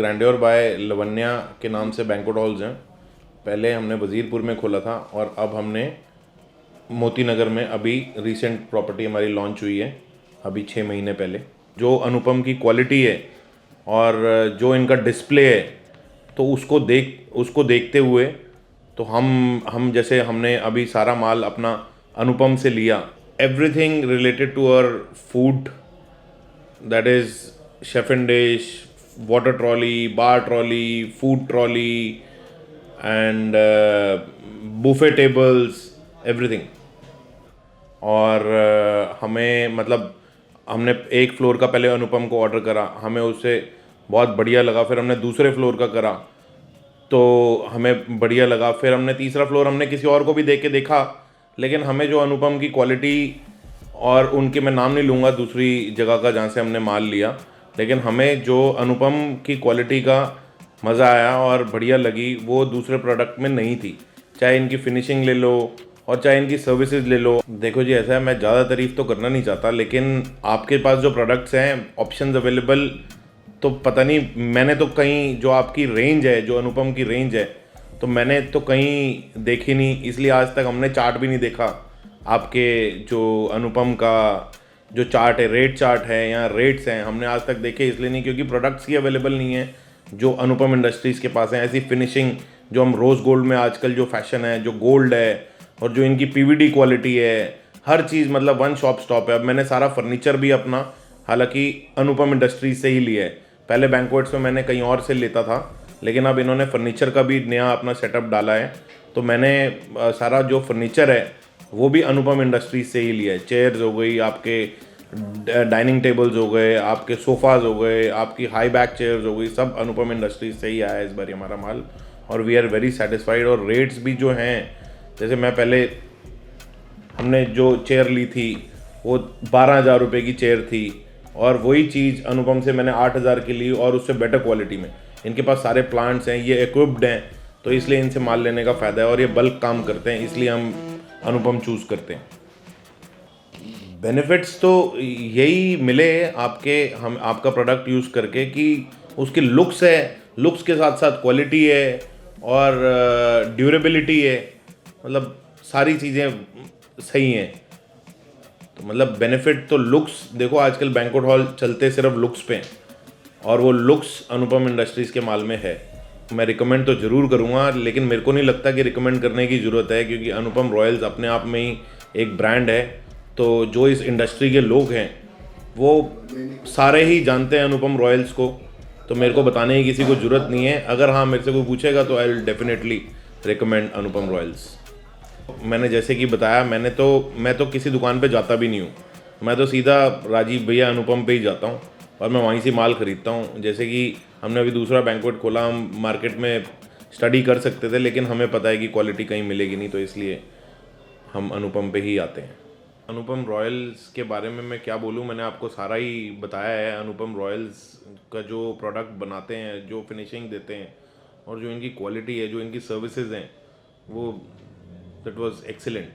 Grandeur bye Lavanya के नाम से बैंक्वेट हॉल्स हैं। पहले हमने वज़ीरपुर में खोला था और अब हमने मोती नगर में अभी रिसेंट प्रॉपर्टी हमारी लॉन्च हुई है, अभी 6 महीने पहले। जो अनुपम की क्वालिटी है और जो इनका डिस्प्ले है, तो उसको देखते हुए तो हम जैसे हमने अभी सारा माल अपना अनुपम से लिया। Everything related to our food, that is chef and dish, water trolley, bar trolley, food trolley and buffet tables, everything. और हमें मतलब हमने एक फ्लोर का पहले अनुपम को ऑर्डर करा, हमें उससे बहुत बढ़िया लगा। फिर हमने दूसरे फ्लोर का करा तो हमें बढ़िया लगा। फिर हमने तीसरा फ्लोर हमने किसी और को भी देख के देखा, लेकिन हमें जो अनुपम की क्वालिटी, और उनके मैं नाम नहीं लूँगा दूसरी जगह का जहाँ से हमने माल लिया, लेकिन हमें जो अनुपम की क्वालिटी का मज़ा आया और बढ़िया लगी, वो दूसरे प्रोडक्ट में नहीं थी। चाहे इनकी फिनिशिंग ले लो और चाहे इनकी सर्विसेज ले लो। देखो जी, ऐसा है, मैं ज़्यादा तारीफ़ तो करना नहीं चाहता, लेकिन आपके पास जो प्रोडक्ट्स हैं, ऑप्शंस अवेलेबल, तो पता नहीं, मैंने तो कहीं जो आपकी रेंज है, जो अनुपम की रेंज है, तो मैंने तो कहीं देखी नहीं, इसलिए आज तक हमने चार्ट भी नहीं देखा। आपके जो अनुपम का जो चार्ट है, रेट चार्ट है या रेट्स हैं, हमने आज तक देखे इसलिए नहीं क्योंकि प्रोडक्ट्स ही अवेलेबल नहीं है जो अनुपम इंडस्ट्रीज़ के पास है। ऐसी फिनिशिंग जो हम रोज़ गोल्ड में आजकल जो फैशन है, जो गोल्ड है और जो इनकी पीवीडी क्वालिटी है, हर चीज़ मतलब वन शॉप स्टॉप है। अब मैंने सारा फर्नीचर भी अपना हालांकि अनुपम इंडस्ट्रीज से ही लिया है। पहले बैंक्वेट्स में मैंने कहीं और से लेता था, लेकिन अब इन्होंने फर्नीचर का भी नया अपना सेटअप डाला है, तो मैंने सारा जो फर्नीचर है वो भी अनुपम इंडस्ट्रीज से ही लिया है। चेयर्स हो गई, आपके डाइनिंग टेबल्स हो गए, आपके सोफ़ाज़ हो गए, आपकी हाई बैक चेयर्स हो गई, सब अनुपम इंडस्ट्रीज से ही आया है इस बार हमारा माल, और वी आर वेरी सेटिस्फाइड। और रेट्स भी जो हैं, जैसे मैं पहले हमने जो चेयर ली थी वो 12,000 रुपये की चेयर थी, और वही चीज़ अनुपम से मैंने 8,000 की ली और उससे बेटर क्वालिटी में। इनके पास सारे प्लांट्स हैं, ये इक्विप्ड हैं, तो इसलिए इनसे माल लेने का फ़ायदा है, और ये बल्क काम करते हैं, इसलिए हम अनुपम चूज़ करते हैं। बेनिफिट्स तो यही मिले हम आपका प्रोडक्ट यूज़ करके कि उसकी लुक्स है, लुक्स के साथ साथ क्वालिटी है और ड्यूरेबिलिटी है, मतलब सारी चीज़ें सही हैं। तो मतलब बेनिफिट तो लुक्स, देखो आजकल बैंक्वेट हॉल चलते सिर्फ लुक्स पे हैं, और वो लुक्स अनुपम इंडस्ट्रीज़ के माल में है। मैं रिकमेंड तो ज़रूर करूँगा, लेकिन मेरे को नहीं लगता कि रिकमेंड करने की ज़रूरत है, क्योंकि अनुपम रॉयल्स अपने आप में ही एक ब्रांड है। तो जो इस इंडस्ट्री के लोग हैं वो सारे ही जानते हैं अनुपम रॉयल्स को, तो मेरे को बताने की किसी को ज़रूरत नहीं है। अगर हाँ मेरे से कोई पूछेगा तो I will definitely recommend Anupam Royals. मैंने जैसे कि बताया, मैं तो किसी दुकान पे जाता भी नहीं हूँ, मैं तो सीधा राजीव भैया अनुपम पे ही जाता हूँ और मैं वहीं से माल ख़रीदता हूँ। जैसे कि हमने अभी दूसरा बैंक्वेट खोला, हम मार्केट में स्टडी कर सकते थे, लेकिन हमें पता है कि क्वालिटी कहीं मिलेगी नहीं, तो इसलिए हम अनुपम पे ही आते हैं। अनुपम रॉयल्स के बारे में मैं क्या बोलूँ, मैंने आपको सारा ही बताया है। अनुपम रॉयल्स का जो प्रोडक्ट बनाते हैं, जो फिनिशिंग देते हैं और जो इनकी क्वालिटी है, जो इनकी सर्विसेज हैं, वो दैट वाज एक्सीलेंट।